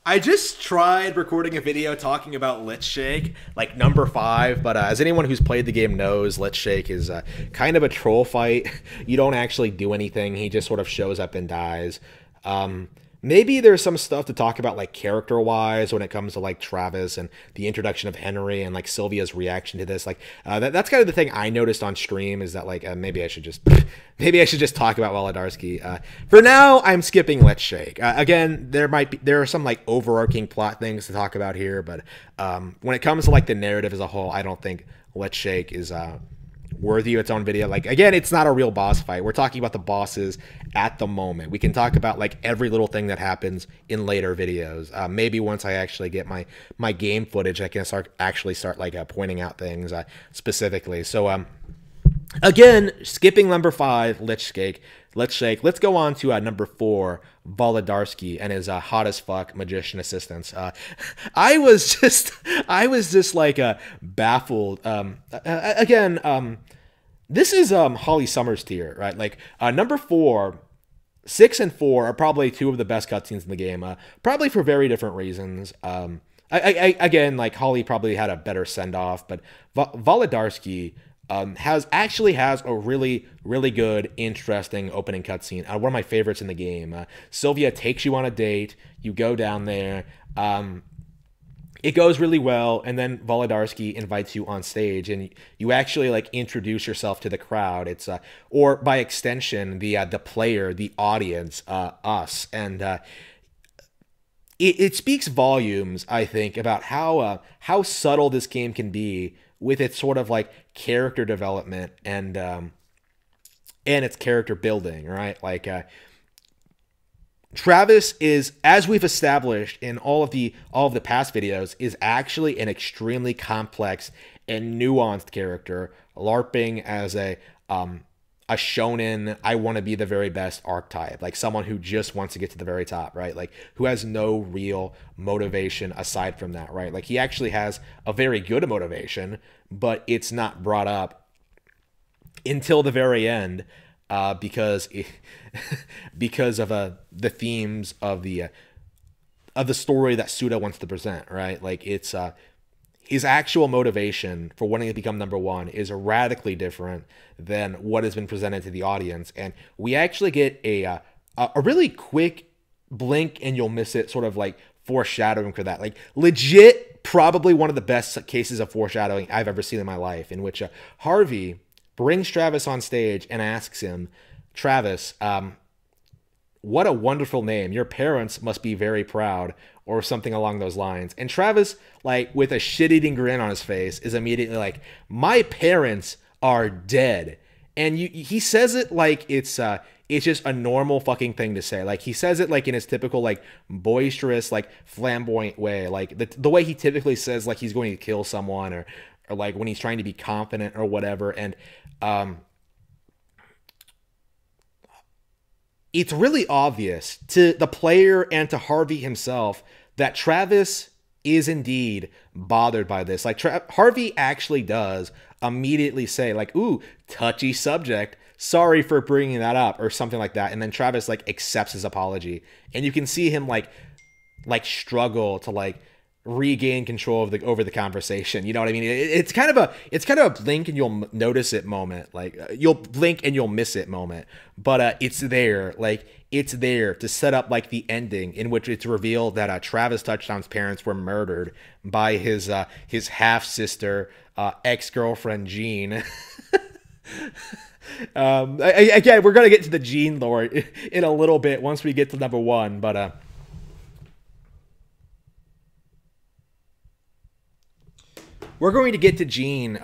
I just tried recording a video talking about Lich Shake, like number 5, but as anyone who's played the game knows, Lich Shake is kind of a troll fight. You don't actually do anything, he just sort of shows up and dies. Maybe there's some stuff to talk about, like, character-wise when it comes to, like, Travis and the introduction of Henry and, like, Sylvia's reaction to this. Like, that's kind of the thing I noticed on stream is that, like, maybe I should just maybe I should just talk about Wolodarski. For now, I'm skipping Let's Shake. Again, there are some, like, overarching plot things to talk about here, but when it comes to, like, the narrative as a whole, I don't think Let's Shake is worthy of its own video. Like, again, it's not a real boss fight. We're talking about the bosses at the moment. We can talk about, like, every little thing that happens in later videos. Maybe once I actually get my game footage, I can start like pointing out things specifically. So again, skipping number 5, Lich Shake. Let's go on to number 4, Volodarski and his hot as fuck magician assistants. I was just like baffled. Again, this is Holly Summers tier, right? Like number 4, 6 and 4 are probably 2 of the best cutscenes in the game. Probably for very different reasons. Again, like Holly probably had a better send off, but Volodarski has a really good, interesting opening cutscene. One of my favorites in the game. Sylvia takes you on a date. You go down there. It goes really well, and then Volodarski invites you on stage, and you actually like introduce yourself to the crowd. It's or by extension, the player, the audience, us, and it speaks volumes, I think, about how subtle this game can be with its sort of like character development and its character building, right? Like Travis is, as we've established in all of the past videos, is actually an extremely complex and nuanced character, LARPing as a shonen, I want to be the very best archetype, like someone who just wants to get to the very top, right? Like who has no real motivation aside from that, right? Like he actually has a very good motivation, but it's not brought up until the very end because of the themes of the story that Suda wants to present, right? Like it's his actual motivation for wanting to become number 1 is radically different than what has been presented to the audience. And we actually get a really quick blink and you'll miss it sort of like foreshadowing for that. Like legit, probably one of the best cases of foreshadowing I've ever seen in my life, in which Harvey brings Travis on stage and asks him, Travis, what a wonderful name. Your parents must be very proud, or something along those lines. And Travis, like, with a shit-eating grin on his face, is immediately like, my parents are dead. And he says it like it's just a normal fucking thing to say. Like, he says it, like, in his typical, like, boisterous, like, flamboyant way. Like, the way he typically says, like, he's going to kill someone, or like, when he's trying to be confident or whatever. And, it's really obvious to the player and to Harvey himself that Travis is indeed bothered by this. Like, Harvey actually does immediately say, like, ooh, touchy subject. Sorry for bringing that up, or something like that. And then Travis, like, accepts his apology. And you can see him, like struggle to, like, regain control of over the conversation. You know what I mean? It's kind of a blink and you'll notice it moment. Like you'll blink and you'll miss it moment. But it's there. Like it's there to set up like the ending in which it's revealed that Travis Touchdown's parents were murdered by his half sister, ex-girlfriend Jean. Again, we're gonna get to the Jean lore in a little bit once we get to number 1, but we're going to get to Jean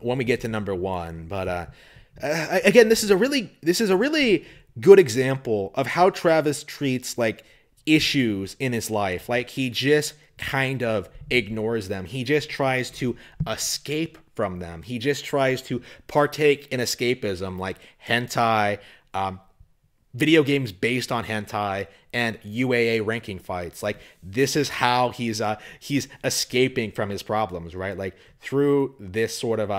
when we get to number 1, but again, this is a really good example of how Travis treats like issues in his life. Like he just kind of ignores them. He just tries to escape from them. He just tries to partake in escapism, like hentai, video games based on hentai, and UAA ranking fights. Like this is how he's escaping from his problems, right? Like through this sort of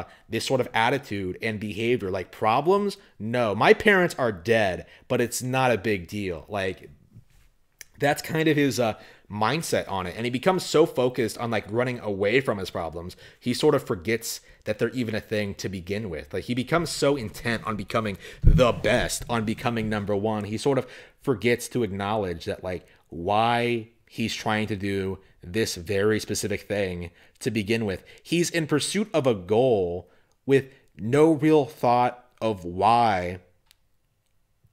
attitude and behavior. Like problems, no, my parents are dead, but it's not a big deal. Like That's kind of his mindset on it. And he becomes so focused on like running away from his problems, he sort of forgets that they're even a thing to begin with. Like he becomes so intent on becoming the best, on becoming number one, he sort of forgets to acknowledge that like why he's trying to do this very specific thing to begin with. He's in pursuit of a goal with no real thought of why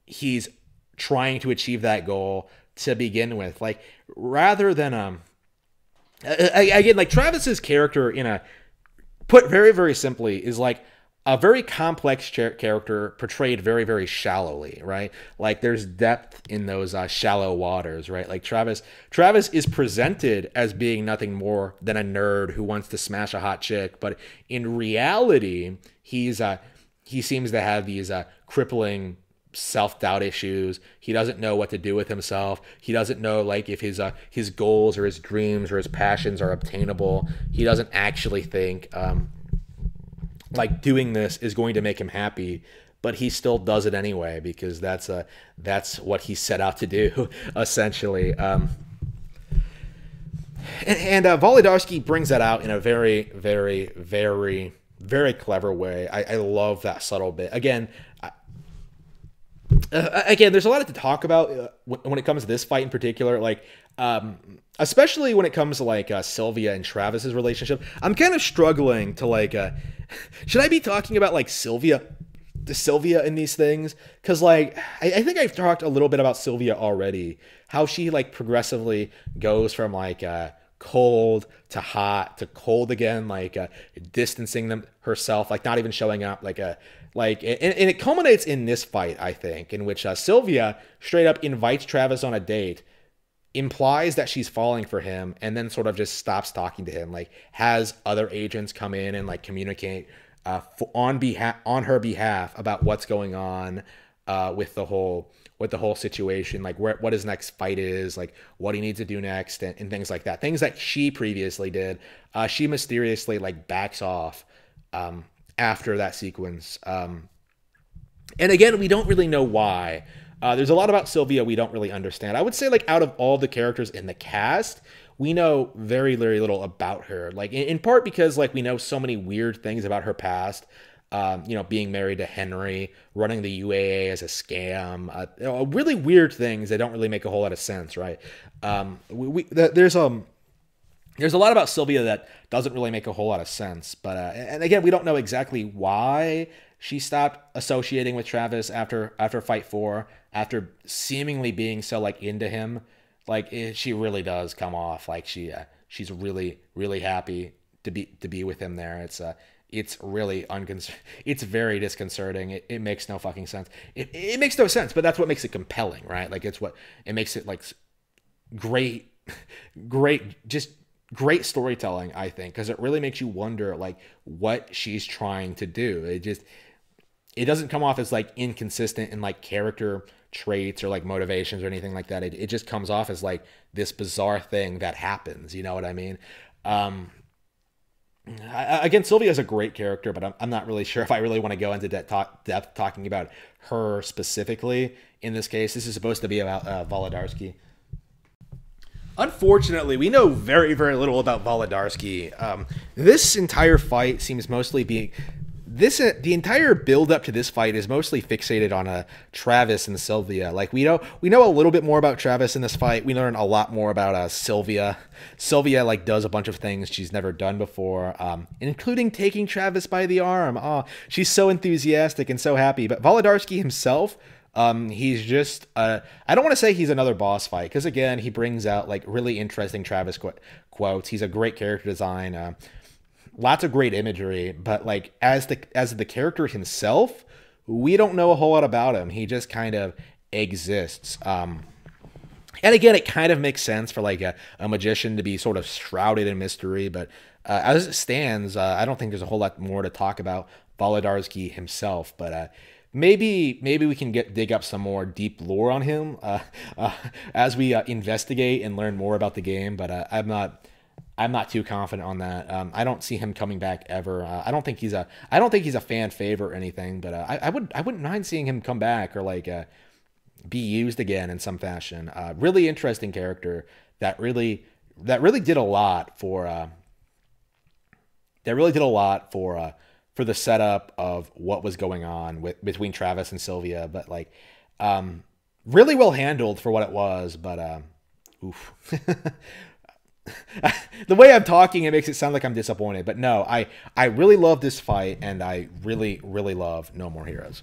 he's trying to achieve that goal to begin with. Like rather than again, like Travis's character in a, put very very simply, is like a very complex character portrayed very very shallowly, right? Like there's depth in those shallow waters, right? Like Travis is presented as being nothing more than a nerd who wants to smash a hot chick, but in reality he seems to have these crippling self-doubt issues. He doesn't know what to do with himself. He doesn't know like if his goals or his dreams or his passions are obtainable. He doesn't actually think like doing this is going to make him happy, but he still does it anyway because that's what he set out to do essentially. And Volodarski brings that out in a very very very very clever way. I love that subtle bit. Again, there's a lot to talk about when it comes to this fight in particular, like especially when it comes to like Sylvia and Travis's relationship. I'm kind of struggling to like should I be talking about like Sylvia in these things, because like I think I've talked a little bit about Sylvia already, how she like progressively goes from like cold to hot to cold again, like distancing them herself, like not even showing up, and it culminates in this fight, I think, in which Sylvia straight up invites Travis on a date, implies that she's falling for him, and then sort of just stops talking to him, like has other agents come in and like communicate on her behalf about what's going on with the whole situation, like what his next fight is, like what he needs to do next, and things like that. Things that she previously did, she mysteriously like backs off after that sequence. And again, we don't really know why. There's a lot about Sylvia we don't really understand. I would say like out of all the characters in the cast, we know very, very little about her. Like in part because like we know so many weird things about her past. Being married to Henry, running the UAA as a scam, really weird things that don't really make a whole lot of sense, right? There's a lot about Sylvia that doesn't really make a whole lot of sense, but and again, we don't know exactly why she stopped associating with Travis after Fight 4, after seemingly being so like into him. Like she really does come off like she's really really happy to be with him there. It's really it's very disconcerting. It makes no fucking sense. It makes no sense, but that's what makes it compelling, right? Like it makes it like great storytelling, I think, because it really makes you wonder like what she's trying to do. It doesn't come off as like inconsistent in like character traits or like motivations or anything like that. It just comes off as like this bizarre thing that happens. You know what I mean? Again, Sylvia is a great character, but I'm not really sure if I really want to go into depth talking about her specifically. In this case, this is supposed to be about Volodarski. Unfortunately, we know very, very little about Volodarski. This entire fight seems mostly being... the entire build up to this fight is mostly fixated on Travis and Sylvia. Like we know a little bit more about Travis in this fight. We learn a lot more about Sylvia. Sylvia like does a bunch of things she's never done before, including taking Travis by the arm. Oh, she's so enthusiastic and so happy. But Volodarski himself, he's just I don't want to say he's another boss fight, because again, he brings out like really interesting Travis quotes. He's a great character design. Lots of great imagery, but like as the character himself, we don't know a whole lot about him. He just kind of exists. And again, it kind of makes sense for like a magician to be sort of shrouded in mystery, but as it stands, I don't think there's a whole lot more to talk about Volodarski himself. But maybe we can dig up some more deep lore on him as we investigate and learn more about the game. But I'm not too confident on that. I don't see him coming back ever. I don't think he's a fan favorite or anything, but I wouldn't mind seeing him come back, or like be used again in some fashion. Really interesting character that really did a lot for for the setup of what was going on between Travis and Sylvia, but like really well handled for what it was. But oof. The way I'm talking, it makes it sound like I'm disappointed, but no, I really love this fight, and I really love No More Heroes.